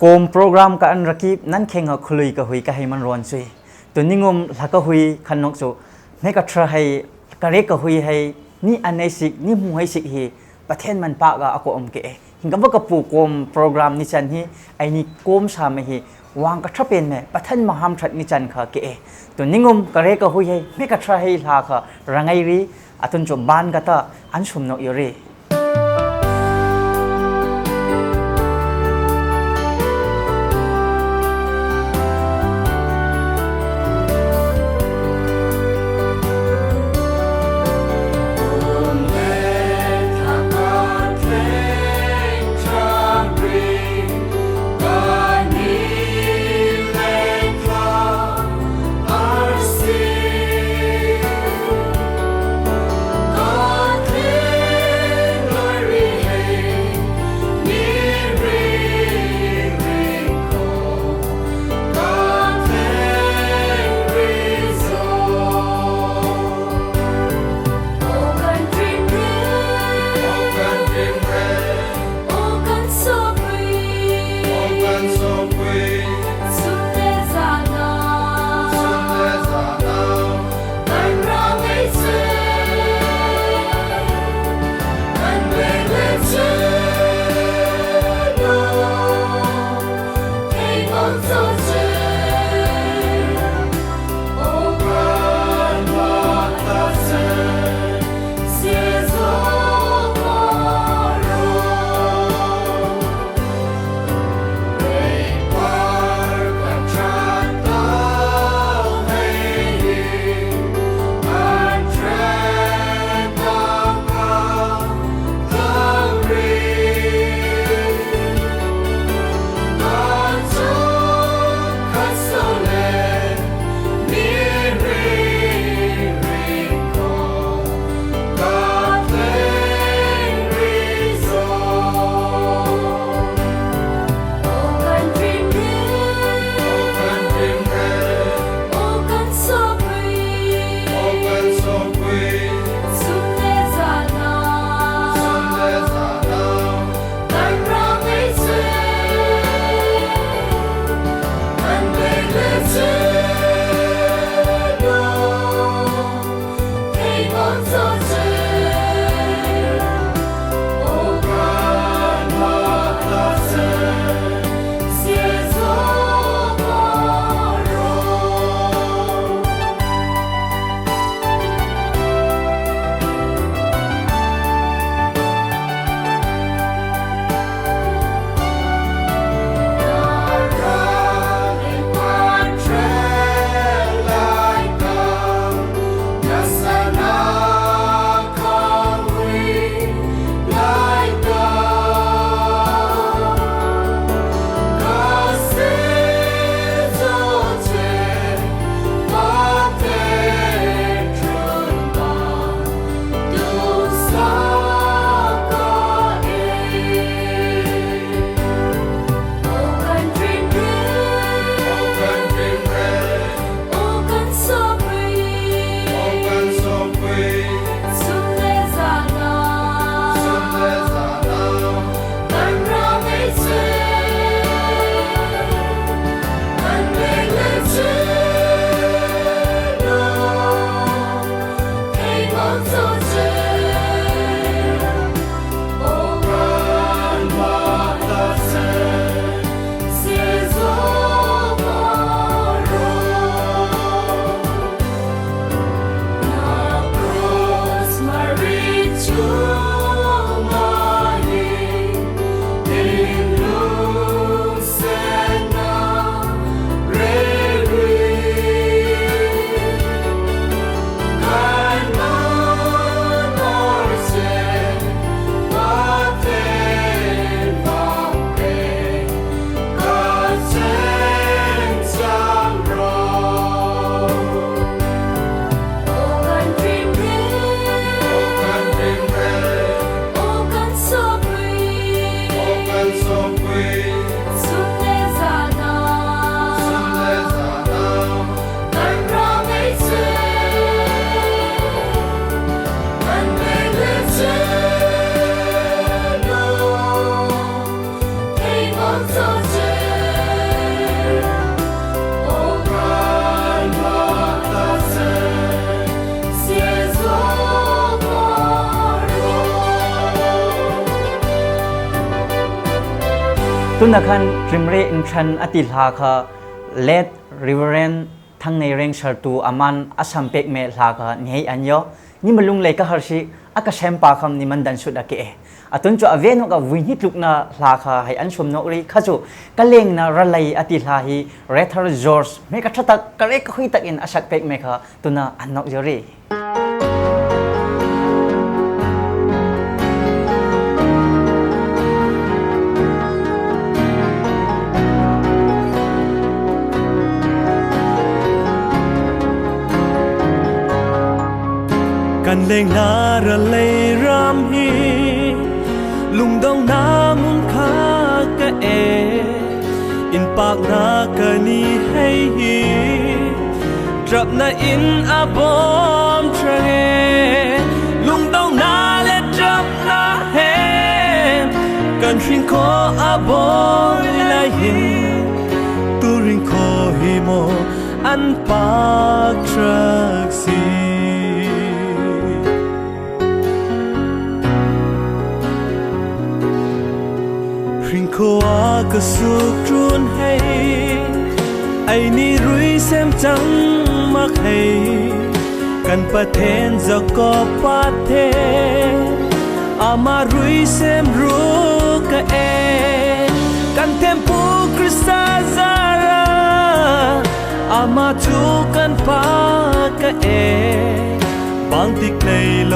โกมโปรแกรมกันรักิบนั่นเข่งหคุยกับหุยกับให้มันร้อนซุยตัวนิงมหลักกับหุยขันนกโซไม่กระทรให้กระเรกกับหุยให้นี่อันในสิกนี่มูให้สิกฮีประเทศมันปะกับอากอมเกะหิงกับว่ากับปูโกมโปรแกรมนิจันฮีไอ้นี่โกมสามฮีวางกระทรเป็นไหมประเทศมหามชัดนิจันค่ะเกะตัวนิงมกระเรกกับหุยให้ไม่กระทรให้ลาค่ะรังไอรีอัตุนจบบานกะตาอันสมนกอยู่เร ตุนคันริมเรอินทรันอติลาคาเลดริเวเรนทั้งในเร่งชาตูอามันอาสัมเปกเมลาคานี่อันยอนี่มันลุงเลยก็ฮาร์ชิอากาเชมปาคำนี่มันดันสุดอะเกะตุนจูอเวนกับวินิทุกนาลาคาให้อันชมนกรีข้าจูกะเลงนารัลไลอติลาฮีเรทาร์จอร์สเมกะชัตกะเรกคุยตักอินอาชักเปกเมคาตุนาอันนกจอรีกันเลงนาระเลยรำฮีลุงดองน้ำมุนคากะเออินปากนากะนีให้ฮีตรับนาอินอาบอมเทรลุงดองนาและตรับนาเฮกันริงโคอาบอยลายินตูริงโคฮิโมอันปากทรักซีริงโคอาก็สุกรุนให้ไอ้นี่รุยเซมจังมักให้กันประเทศจะก็ประเทศอามารุยเซมรู้ก็เอกันเทมปูคริสตาซาราอามาทุกันปากก็เอบางติกในโล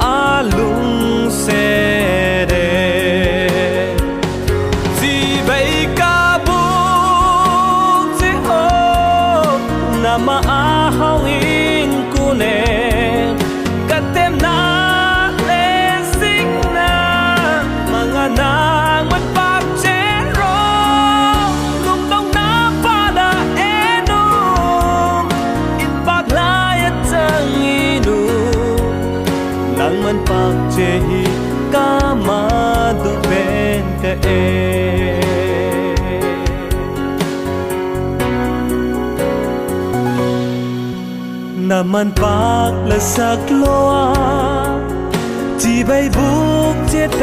อาลุงเสเดมาอาห้องอินกูเนกัดเต็มนาเลสิงนามังนางมันปากเจรอลุงต้องน้ำปาดาเอนูอินปากลายจังอีนูนางมันปากเจฮีกามาดูเป็นกะเอนามันปากและสักโลอาจีใบบุกเจเต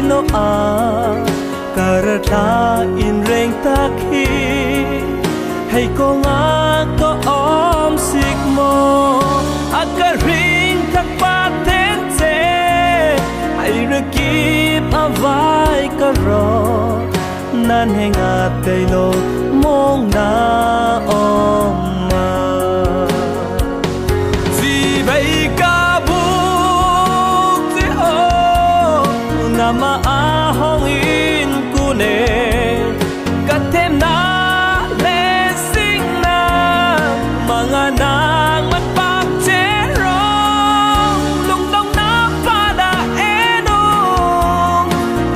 โลอาการตาอินเร่งตาคีให้กงอาก็ออมสิกโมอาการิงทักปาเทนเจให้ระกีบอาวายก็รอนั่นให้งาเตโลมองนาออมมามาอาห้องอินกูเนกัดเทมนาเลสิงนามังนางมันปากเจรองลุงต้องน้ำปาดาเอนู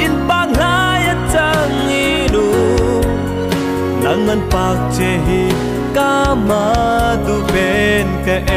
อินปากลายจังอีนูนางมันปากเจฮีกามาดูเป็นกะเอ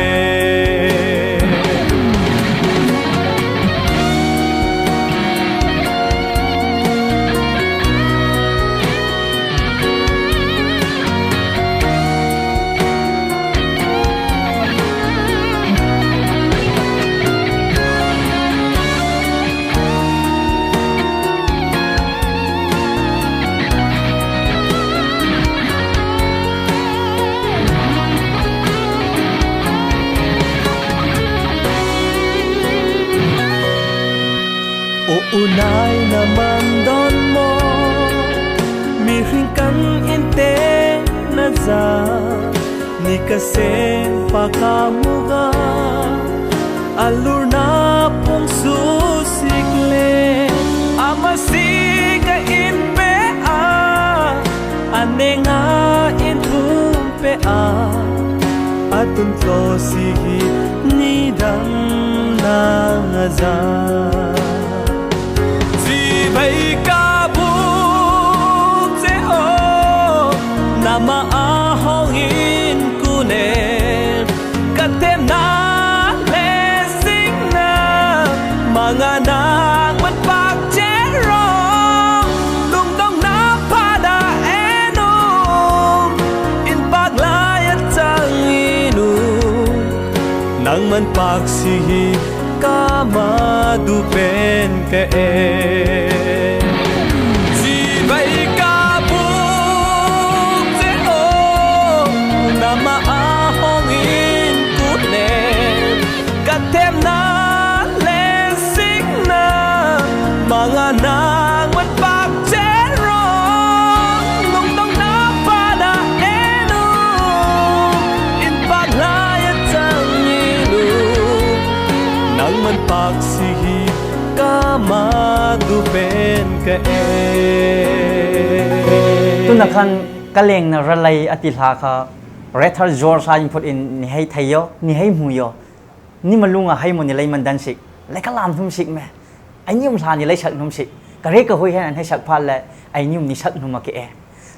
unay naman don mo miringkang inte na za ni kasi pakamuga alur na pong susikle amasiga inpe a anenga intumpe a atun tlo sihi nidang na za bay ca buộc dễ ô nằm mà a hong in cu nè cắt thêm na lê sinh na mà ngà nàng mất bạc chế rong lung đông na pa da eno in bạc lai chang inu nang man bạc si ka ma du pen ka e vậy cả buông dễ ô nằm mà hong in cút nè cắt thêm na lên xích na mà ngà nàng mất bạc chết rồi nung nong na pa na enu in bạc na ya chẳng như lu nang man bạc si hi ka ma du pen ka e tu na khan kaleng na ralai atila kha rethar jor sa in put in ni hai thayo ni hai muyo ni malunga hai mon ni lai man dan sik lai ka lam thum sik me ai nyum sa ni lai sak num sik ka re ka hoi han hai sak phan le ai nyum ni sak num ma ke e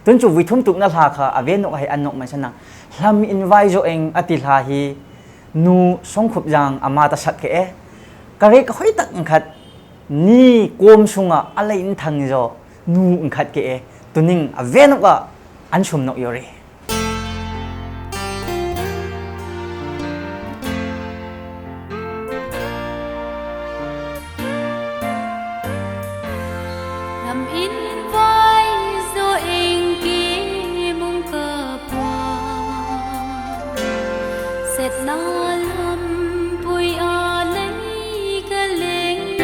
tun chu vi thum tuk na la kha aven nok hai an nok man sana lam invite jo eng atila hi nu song khup jang ama ta sak ke e ka re ka hoi tak khat ni kom sunga alai in thang jo nu khat ke e tuning aven nok an sum nok yore làm in vai do anh kia mong cờ qua sét na lâm bụi à lấy cái lên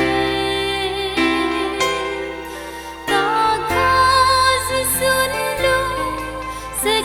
ta khá dư xuân lúc sẽ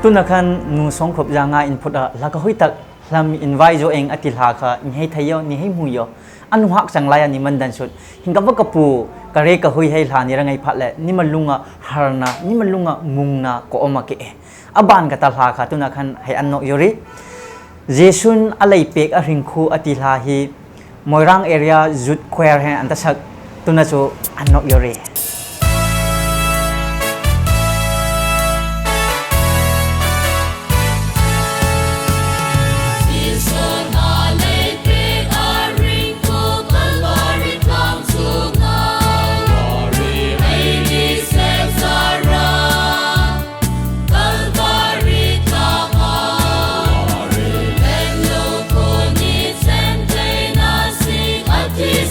tu na khan nu song khop janga input a la ka hoi tak lam invite jo eng atil ha kha ni hei thayo ni hei mu yo anu hak changlai ani mandan sut hinga ba kapu kare ka hoi hei hla ni rangai phat le ni malunga harna ni malunga mungna ko oma ke aban ka tal ha kha tu na khan hei anno yori jesun alai pek a ringkhu atil ha hi moirang area zut khwer he anta sak tu na chu anno yori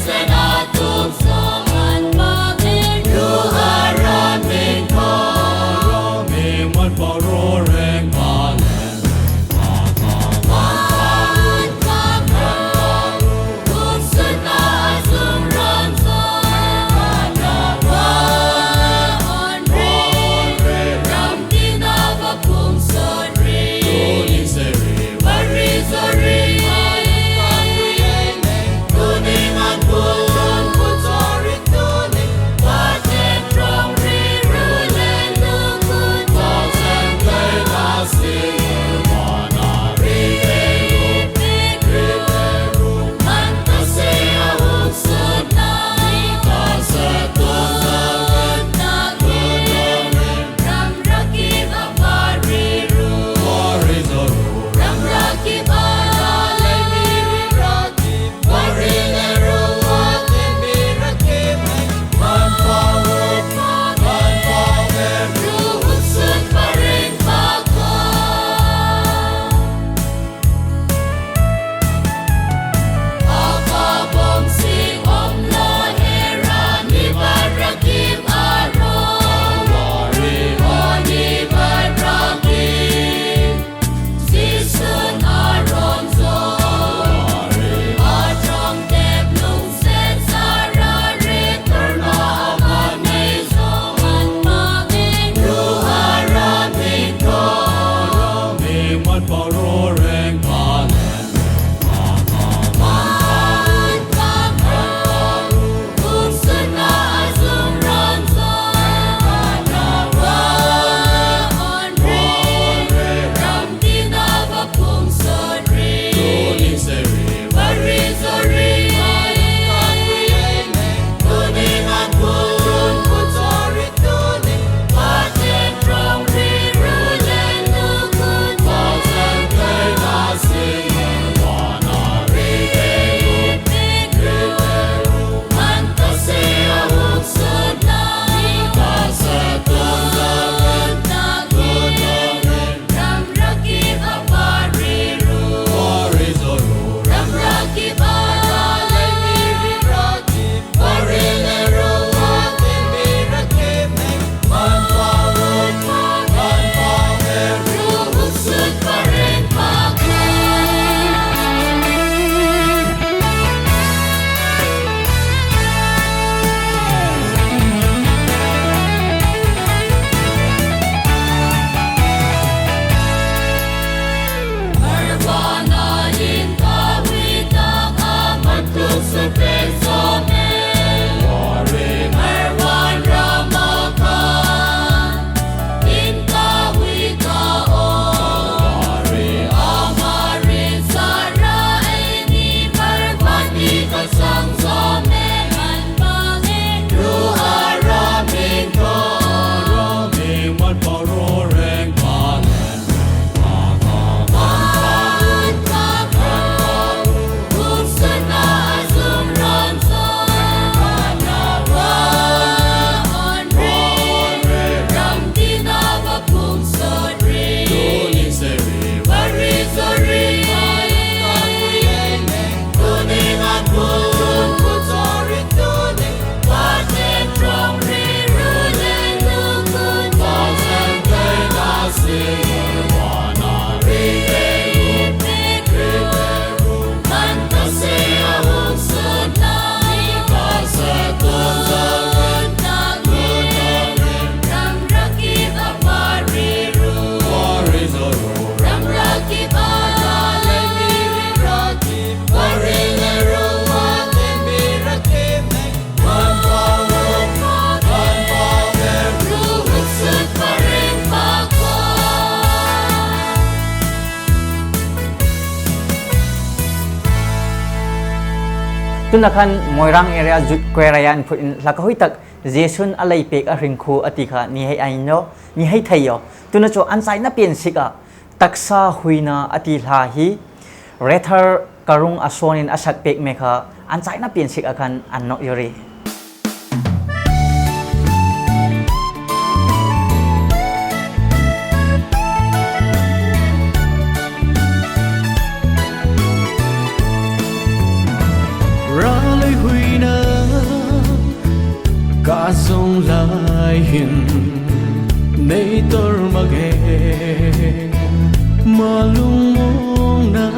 Sen atum soman bagir ตุนคันมวยรังเอเรียจุดเกวรยันพูดลักหุยตักเจสุนอะไรเป็กอริงคูอติค่ะนี่ให้ไอโนนี่ให้ไทยอ๋อตุนโจอันไซน่าเปลี่ยนสิกะตักซาหุยนาอติลาฮีเรเทอร์การุงอสวนินอสักเป็กเมฆะอันไซน่าเปลี่ยนสิกะกันอันนกยรีcả sông lại hình nay tôi mặc mà lung mong na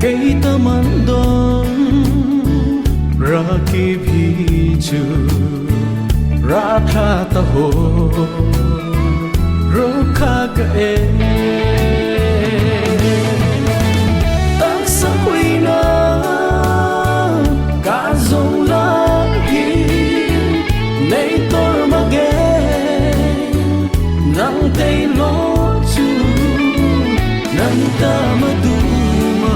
cây ta man đón ra kịp hi chu ra kha ta ho ro kha ka e tak sa huy na cả sông nay tôi mà ghé nắng tay ló chu nắng ta mà du mà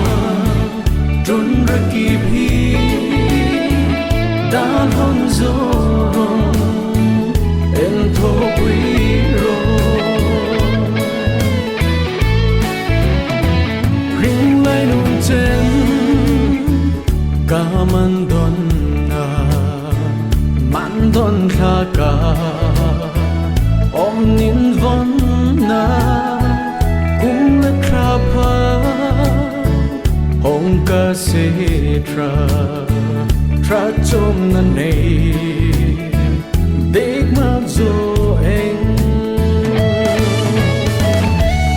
trốn ra kịp hi đã hong gió em thô quý rồi ring lại nụ trên cả man đón man don kha ka om nin von na kum la kha pa hong ka se tra chom na nei dek ma zo eng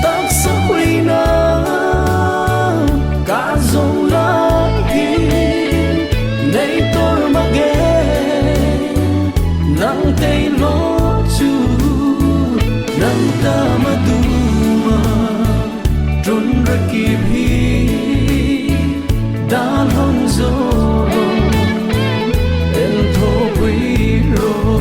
tak sa hui na ka zong la hi nei tor ma ge nắng tay ló chu nắng ta mà du mà trốn ra kịp hi đã hong gió em thô quý rồi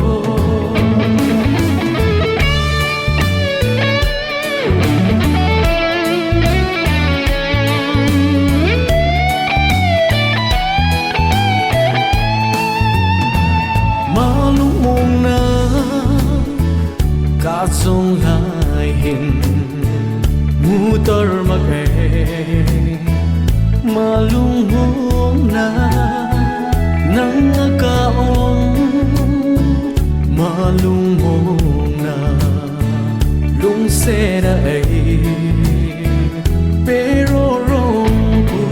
sông lại hình mu tar mặc mà lung hong na nắng ca ong mà lung hong na lung se da ai pero rong ku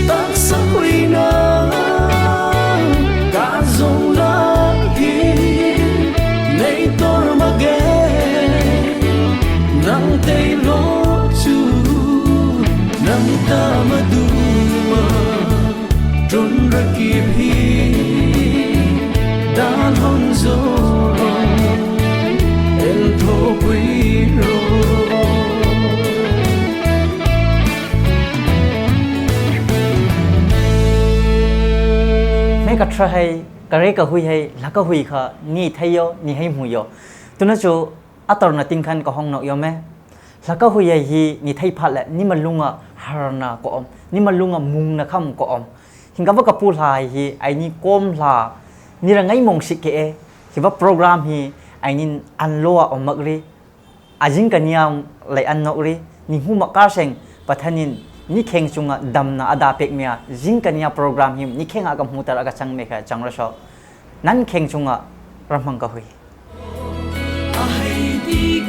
tak sa hui na ka sông nắng tay ló chu nắng ta mà du mà trốn ra kịp hi đã hong gió em thô quý rồi mấy cái trò hay cái đấy cái hui hay là cái hui khờ ni thấy yo ni hay mùi yo tôi nói cho ator na tingkan ko hong no yome laka huya hi ni thai phala ni malunga harna ko om ni malunga mung na kham ko om hinga ba kapul hai hi ai ni kom la ni ra ngai mong sik ke hi ba program hi ai nin an loa om magri ajing kaniam lai an no ri ni hu ma ka seng pathanin ni kheng chunga damna ada pek mia jing kania program hi ni khenga ka mutar aga chang me kha changra so nan kheng chunga ramang ka hui đi